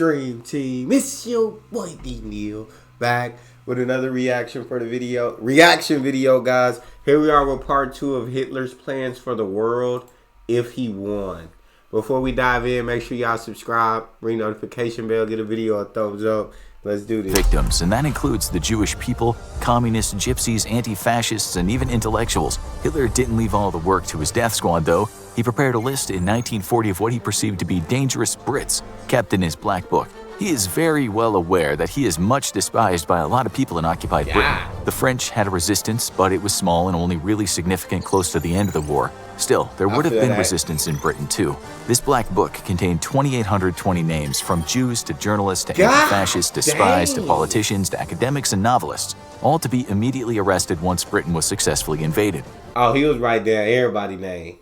Dream Team. It's your boy Neal back with another reaction video, guys. Here we are with part 2 of Hitler's plans for the world if he won. Before we dive in, make sure y'all subscribe, ring the notification bell, get a video a thumbs up. Let's do this. Victims, and that includes the Jewish people, communists, gypsies, anti-fascists, and even intellectuals. Hitler didn't leave all the work to his death squad, though. He prepared a list in 1940 of what he perceived to be dangerous Brits, kept in his black book. He is very well aware that he is much despised by a lot of people in occupied Britain. The French had a resistance, but it was small and only really significant close to the end of the war. Still, there would have been resistance in Britain too. This black book contained 2,820 names, from Jews to journalists to anti-fascists to spies to politicians to academics and novelists, all to be immediately arrested once Britain was successfully invaded. Oh, he was right there, everybody's name.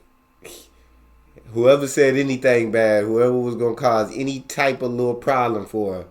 Whoever said anything bad, whoever was going to cause any type of little problem for him,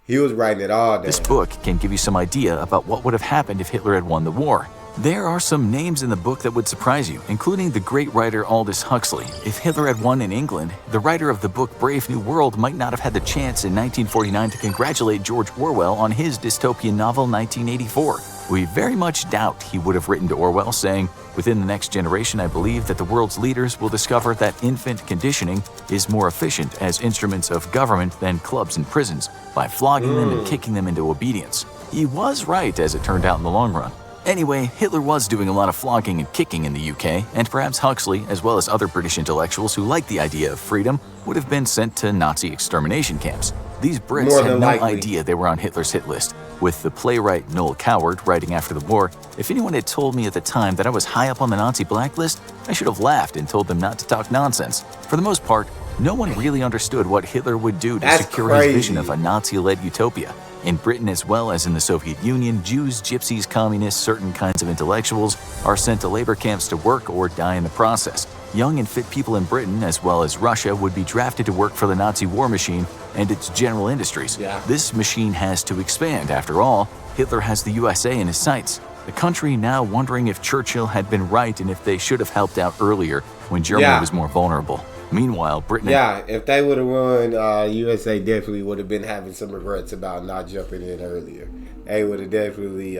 he was writing it all down. This book can give you some idea about what would have happened if Hitler had won the war. There are some names in the book that would surprise you, including the great writer Aldous Huxley. If Hitler had won in England, the writer of the book Brave New World might not have had the chance in 1949 to congratulate George Orwell on his dystopian novel 1984. We very much doubt he would have written to Orwell saying, "Within the next generation, I believe that the world's leaders will discover that infant conditioning is more efficient as instruments of government than clubs and prisons, by flogging them and kicking them into obedience." He was right, as it turned out in the long run. Anyway, Hitler was doing a lot of flogging and kicking in the UK, and perhaps Huxley, as well as other British intellectuals who liked the idea of freedom, would have been sent to Nazi extermination camps. These Brits had no idea they were on Hitler's hit list. With the playwright Noel Coward writing after the war, "If anyone had told me at the time that I was high up on the Nazi blacklist, I should have laughed and told them not to talk nonsense." For the most part, no one really understood what Hitler would do to secure his vision of a Nazi-led utopia. In Britain, as well as in the Soviet Union, Jews, gypsies, communists, certain kinds of intellectuals are sent to labor camps to work or die in the process. Young and fit people in Britain, as well as Russia, would be drafted to work for the Nazi war machine and its general industries. This machine has to expand. After all, Hitler has the USA in his sights. The country now wondering if Churchill had been right and if they should have helped out earlier when Germany was more vulnerable. Meanwhile, Britain... if they would have won, USA definitely would have been having some regrets about not jumping in earlier. They would have definitely,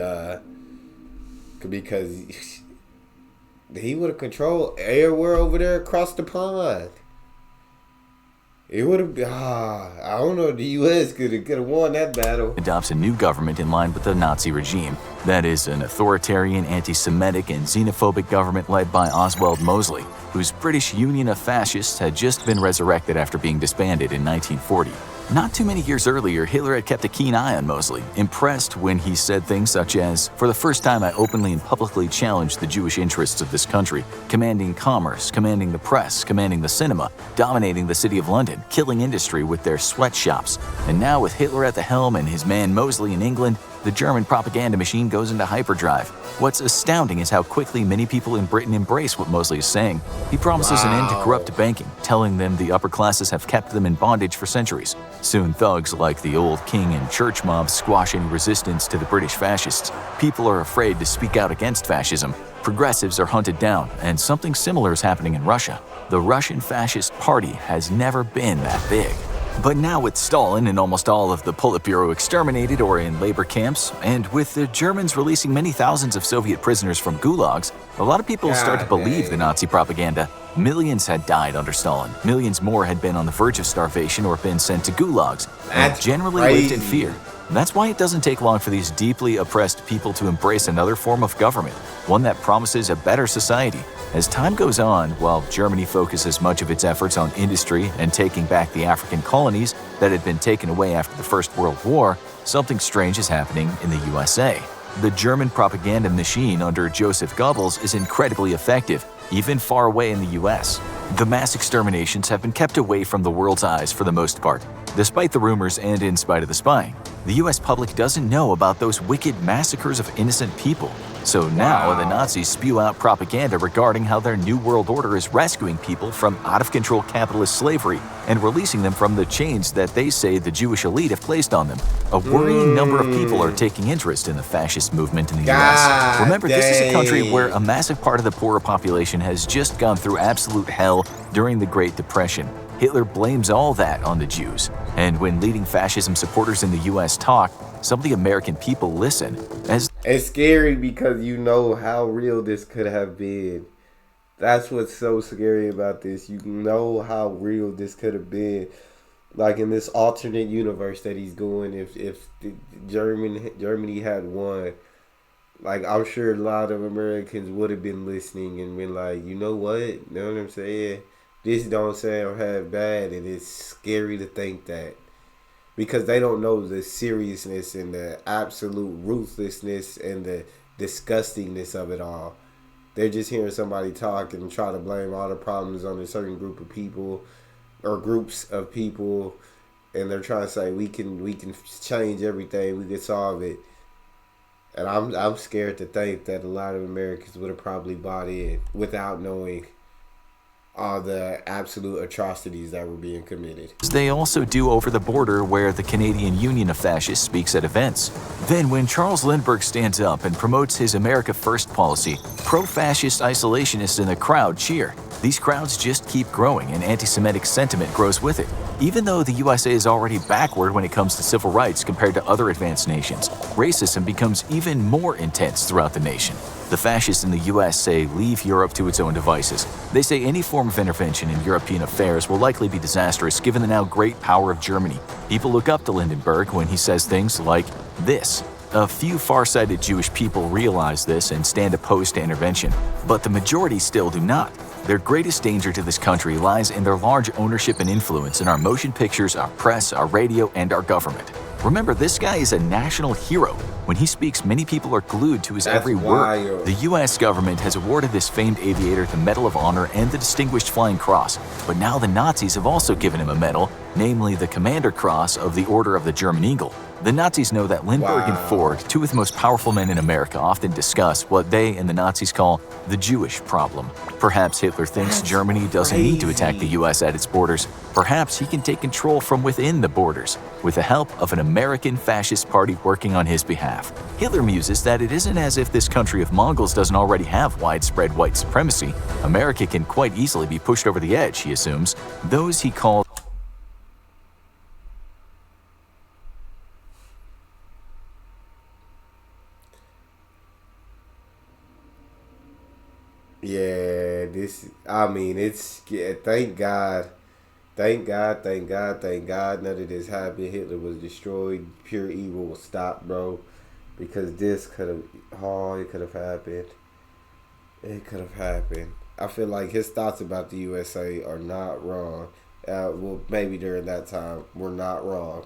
because he would have controlled everywhere over there across the pond. It would have been, I don't know, the U.S. could have won that battle. Adopts a new government in line with the Nazi regime. That is an authoritarian, anti-Semitic, and xenophobic government led by Oswald Mosley, whose British Union of Fascists had just been resurrected after being disbanded in 1940. Not too many years earlier, Hitler had kept a keen eye on Mosley, impressed when he said things such as, "For the first time, I openly and publicly challenged the Jewish interests of this country, commanding commerce, commanding the press, commanding the cinema, dominating the city of London, killing industry with their sweatshops." And now, with Hitler at the helm and his man Mosley in England, the German propaganda machine goes into hyperdrive. What's astounding is how quickly many people in Britain embrace what Mosley is saying. He promises an end to corrupt banking, telling them the upper classes have kept them in bondage for centuries. Soon thugs like the old king and church mob squash any resistance to the British fascists. People are afraid to speak out against fascism. Progressives are hunted down, and something similar is happening in Russia. The Russian Fascist Party has never been that big. But now with Stalin and almost all of the Politburo exterminated or in labor camps, and with the Germans releasing many thousands of Soviet prisoners from gulags, a lot of people start to believe the Nazi propaganda. Millions had died under Stalin. Millions more had been on the verge of starvation or been sent to gulags, and generally lived in fear. That's why it doesn't take long for these deeply oppressed people to embrace another form of government, one that promises a better society. As time goes on, while Germany focuses much of its efforts on industry and taking back the African colonies that had been taken away after the First World War, something strange is happening in the USA. The German propaganda machine under Joseph Goebbels is incredibly effective, even far away in the US. The mass exterminations have been kept away from the world's eyes for the most part. Despite the rumors and in spite of the spying, the US public doesn't know about those wicked massacres of innocent people. So now the Nazis spew out propaganda regarding how their New World Order is rescuing people from out-of-control capitalist slavery and releasing them from the chains that they say the Jewish elite have placed on them. A worrying number of people are taking interest in the fascist movement in the US. Remember, this is a country where a massive part of the poorer population has just gone through absolute hell during the Great Depression. Hitler blames all that on the Jews. And when leading fascism supporters in the US talk, some of the American people listen, as It's scary because you know how real this could have been. That's what's so scary about this. You know how real this could have been. Like in this alternate universe that he's going, if Germany had won, like I'm sure a lot of Americans would have been listening and been like, you know what? You know what I'm saying? This don't sound half bad, and it's scary to think that. Because they don't know the seriousness and the absolute ruthlessness and the disgustingness of it all. They're just hearing somebody talk and try to blame all the problems on a certain group of people or groups of people, and they're trying to say we can change everything, we can solve it. And I'm scared to think that a lot of Americans would have probably bought in without knowing all the absolute atrocities that were being committed. they also do over the border where the Canadian Union of Fascists speaks at events. Then when Charles Lindbergh stands up and promotes his America First policy, pro-fascist isolationists in the crowd cheer. These crowds just keep growing and anti-Semitic sentiment grows with it. Even though the USA is already backward when it comes to civil rights compared to other advanced nations, racism becomes even more intense throughout the nation. The fascists in the US say leave Europe to its own devices. They say any form of intervention in European affairs will likely be disastrous given the now great power of Germany. People look up to Lindbergh when he says things like this. A few far-sighted Jewish people realize this and stand opposed to intervention, but the majority still do not. Their greatest danger to this country lies in their large ownership and influence in our motion pictures, our press, our radio, and our government. Remember, this guy is a national hero. When he speaks, many people are glued to his every word. The U.S. government has awarded this famed aviator the Medal of Honor and the Distinguished Flying Cross, but now the Nazis have also given him a medal, namely the Commander Cross of the Order of the German Eagle. The Nazis know that Lindbergh and Ford, two of the most powerful men in America, often discuss what they and the Nazis call the Jewish problem. Perhaps Hitler thinks Germany doesn't need to attack the U.S. at its borders. Perhaps he can take control from within the borders, with the help of an American fascist party working on his behalf. Hitler muses that it isn't as if this country of Mongols doesn't already have widespread white supremacy. America can quite easily be pushed over the edge, he assumes. Those he calls Yeah, thank God. Thank God, thank God, thank God none of this happened. Hitler was destroyed. Pure evil was stopped, bro. Because this it could have happened. It could have happened. I feel like his thoughts about the USA are not wrong. Well, maybe during that time, we're not wrong.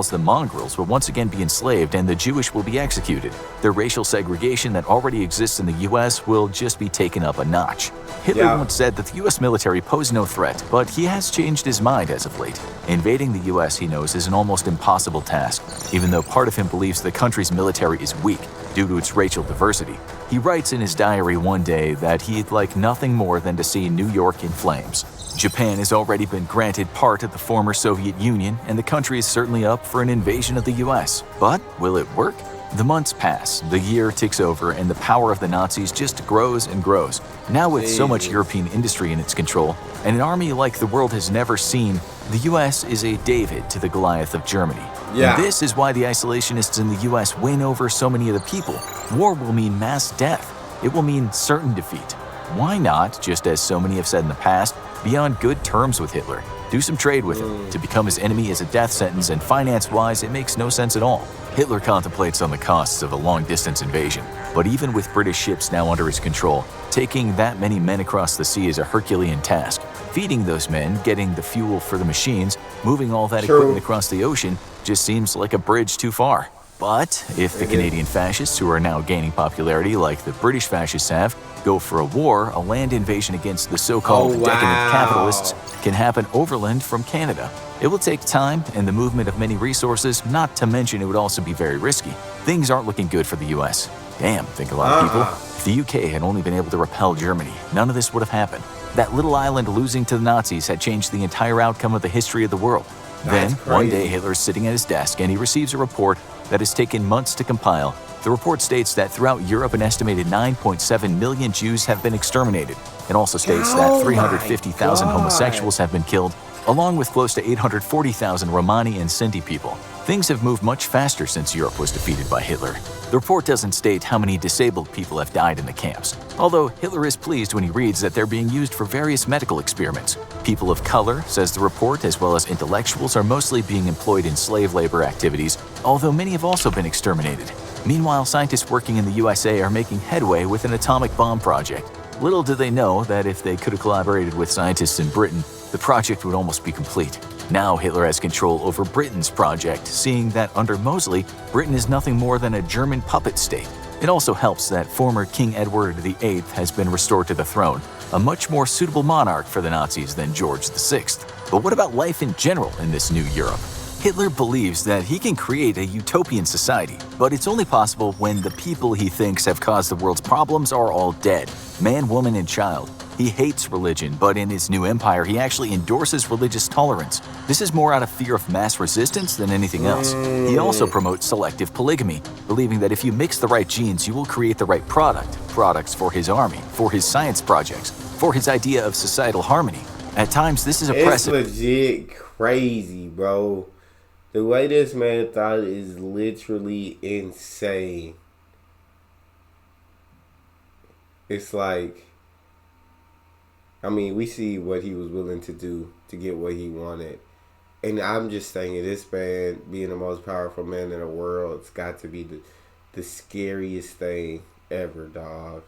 The mongrels will once again be enslaved and the Jewish will be executed. The racial segregation that already exists in the U.S. will just be taken up a notch. Hitler once said that the U.S. military posed no threat, but he has changed his mind as of late. Invading the U.S., he knows, is an almost impossible task, even though part of him believes the country's military is weak due to its racial diversity. He writes in his diary one day that he'd like nothing more than to see New York in flames. Japan has already been granted part of the former Soviet Union, and the country is certainly up for an invasion of the US. But will it work? The months pass, the year ticks over, and the power of the Nazis just grows and grows. Now with so much European industry in its control, and an army like the world has never seen, the US is a David to the Goliath of Germany. And this is why the isolationists in the US win over so many of the people. War will mean mass death. It will mean certain defeat. Why not, just as so many have said in the past, be on good terms with Hitler? Do some trade with him. To become his enemy is a death sentence, and finance-wise, it makes no sense at all. Hitler contemplates on the costs of a long-distance invasion, but even with British ships now under his control, taking that many men across the sea is a Herculean task. Feeding those men, getting the fuel for the machines, moving all that equipment across the ocean just seems like a bridge too far. But if the Canadian fascists, who are now gaining popularity like the British fascists have, go for a war, a land invasion against the so-called decadent capitalists can happen overland from Canada. It will take time and the movement of many resources, not to mention it would also be very risky. Things aren't looking good for the US. Damn, think a lot of people. If the UK had only been able to repel Germany, none of this would have happened. That little island losing to the Nazis had changed the entire outcome of the history of the world. Then, one day, Hitler's sitting at his desk and he receives a report that has taken months to compile, The report states that throughout Europe, an estimated 9.7 million Jews have been exterminated. It also states that 350,000 homosexuals have been killed, along with close to 840,000 Romani and Sinti people. Things have moved much faster since Europe was defeated by Hitler. The report doesn't state how many disabled people have died in the camps, although Hitler is pleased when he reads that they're being used for various medical experiments. People of color, says the report, as well as intellectuals, are mostly being employed in slave labor activities, although many have also been exterminated. Meanwhile, scientists working in the USA are making headway with an atomic bomb project. Little do they know that if they could have collaborated with scientists in Britain, the project would almost be complete. Now Hitler has control over Britain's project, seeing that under Mosley, Britain is nothing more than a German puppet state. It also helps that former King Edward VIII has been restored to the throne, a much more suitable monarch for the Nazis than George VI. But what about life in general in this new Europe? Hitler believes that he can create a utopian society, but it's only possible when the people he thinks have caused the world's problems are all dead – man, woman, and child. He hates religion, but in his new empire, he actually endorses religious tolerance. This is more out of fear of mass resistance than anything else. He also promotes selective polygamy, believing that if you mix the right genes, you will create the right products for his army, for his science projects, for his idea of societal harmony. At times, this is oppressive. It's legit crazy, bro. The way this man thought is literally insane. It's like, I mean, we see what he was willing to do to get what he wanted. And I'm just thinking, this man being the most powerful man in the world, it's got to be the scariest thing ever, dog.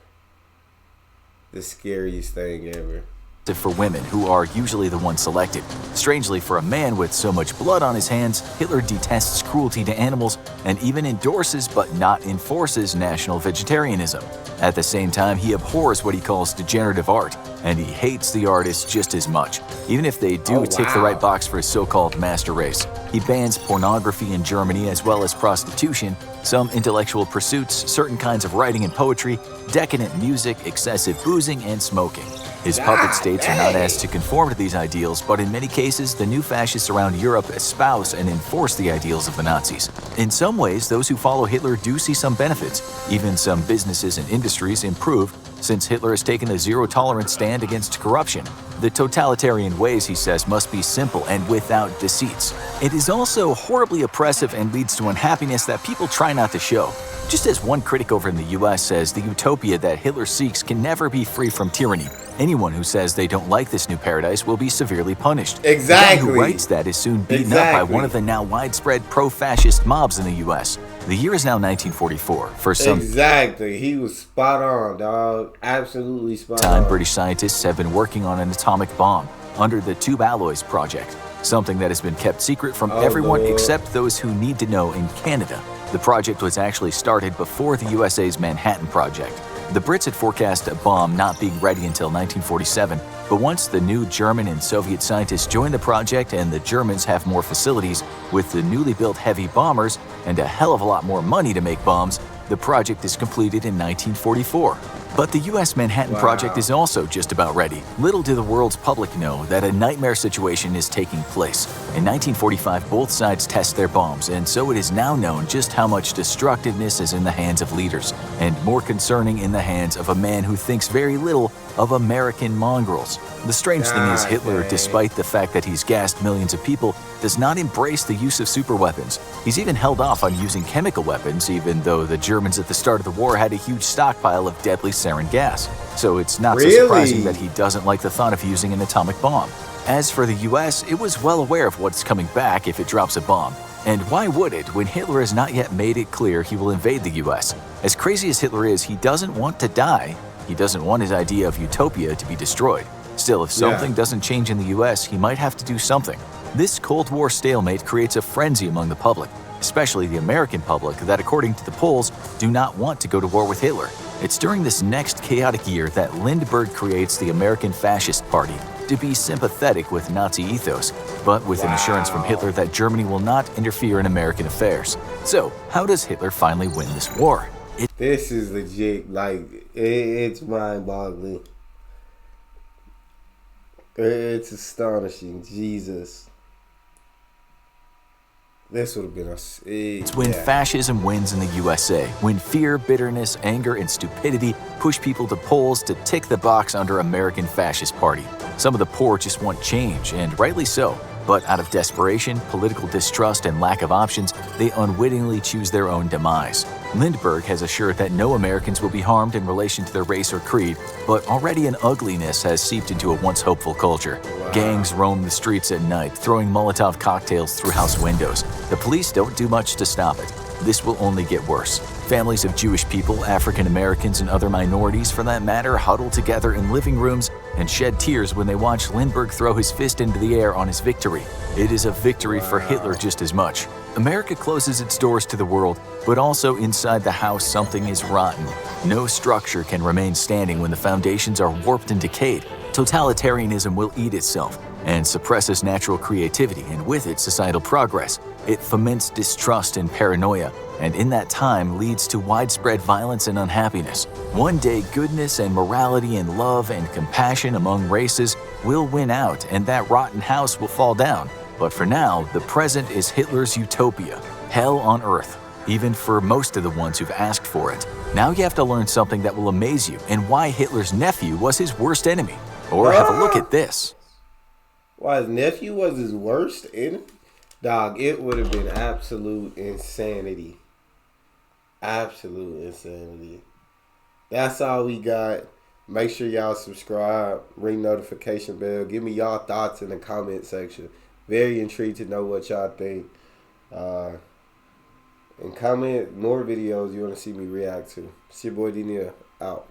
The scariest thing ever. For women, who are usually the ones selected. Strangely, for a man with so much blood on his hands, Hitler detests cruelty to animals and even endorses but not enforces national vegetarianism. At the same time, he abhors what he calls degenerative art, and he hates the artists just as much, even if they do tick the right box for his so-called master race. He bans pornography in Germany as well as prostitution, some intellectual pursuits, certain kinds of writing and poetry, decadent music, excessive boozing, and smoking. His puppet states are not asked to conform to these ideals, but in many cases, the new fascists around Europe espouse and enforce the ideals of the Nazis. In some ways, those who follow Hitler do see some benefits. Even some businesses and industries improve, since Hitler has taken a zero-tolerance stand against corruption. The totalitarian ways, he says, must be simple and without deceits. It is also horribly oppressive and leads to unhappiness that people try not to show. Just as one critic over in the US says, the utopia that Hitler seeks can never be free from tyranny. Anyone who says they don't like this new paradise will be severely punished. Exactly. The guy who writes that is soon beaten up by one of the now widespread pro-fascist mobs in the US. The year is now 1944. For some Exactly. He was spot on, dog. Absolutely spot time, on. British scientists have been working on an atomic bomb under the Tube Alloys Project, something that has been kept secret from everyone except those who need to know in Canada. The project was actually started before the USA's Manhattan Project. The Brits had forecast a bomb not being ready until 1947, but once the new German and Soviet scientists joined the project and the Germans have more facilities with the newly built heavy bombers and a hell of a lot more money to make bombs, the project is completed in 1944. But the U.S. Manhattan Project is also just about ready. Little do the world's public know that a nightmare situation is taking place. In 1945, both sides test their bombs, and so it is now known just how much destructiveness is in the hands of leaders, and more concerning in the hands of a man who thinks very little of American mongrels. The strange thing is Hitler, despite the fact that he's gassed millions of people, does not embrace the use of superweapons. He's even held off on using chemical weapons, even though the Germans at the start of the war had a huge stockpile of deadly sarin gas. So it's not so surprising that he doesn't like the thought of using an atomic bomb. As for the US, it was well aware of what's coming back if it drops a bomb. And why would it when Hitler has not yet made it clear he will invade the US? As crazy as Hitler is, he doesn't want to die. He doesn't want his idea of utopia to be destroyed. Still, if something doesn't change in the US, he might have to do something. This Cold War stalemate creates a frenzy among the public, especially the American public, that according to the polls, do not want to go to war with Hitler. It's during this next chaotic year that Lindbergh creates the American Fascist Party to be sympathetic with Nazi ethos, but with an assurance from Hitler that Germany will not interfere in American affairs. So, how does Hitler finally win this war? This is legit, like, it's mind-boggling. It's astonishing, Jesus. This would have been It's when fascism wins in the USA, when fear, bitterness, anger, and stupidity push people to polls to tick the box under American Fascist Party. Some of the poor just want change, and rightly so. But out of desperation, political distrust, and lack of options, they unwittingly choose their own demise. Lindbergh has assured that no Americans will be harmed in relation to their race or creed, but already an ugliness has seeped into a once hopeful culture. Wow. Gangs roam the streets at night, throwing Molotov cocktails through house windows. The police don't do much to stop it. This will only get worse. Families of Jewish people, African Americans, and other minorities, for that matter, huddle together in living rooms and shed tears when they watch Lindbergh throw his fist into the air on his victory. It is a victory for Hitler just as much. America closes its doors to the world, but also inside the house something is rotten. No structure can remain standing when the foundations are warped and decayed. Totalitarianism will eat itself and suppresses natural creativity, and with it, societal progress. It foments distrust and paranoia, and in that time leads to widespread violence and unhappiness. One day, goodness and morality and love and compassion among races will win out, and that rotten house will fall down. But for now, the present is Hitler's utopia, hell on earth, even for most of the ones who've asked for it. Now you have to learn something that will amaze you, and why Hitler's nephew was his worst enemy. Or have a look at this. Why his nephew was his worst enemy? Dog, it would have been absolute insanity. Absolute insanity. That's all we got. Make sure y'all subscribe, ring notification bell. Give me y'all thoughts in the comment section. Very intrigued to know what y'all think. And comment more videos you want to see me react to. It's your boy Neal, out.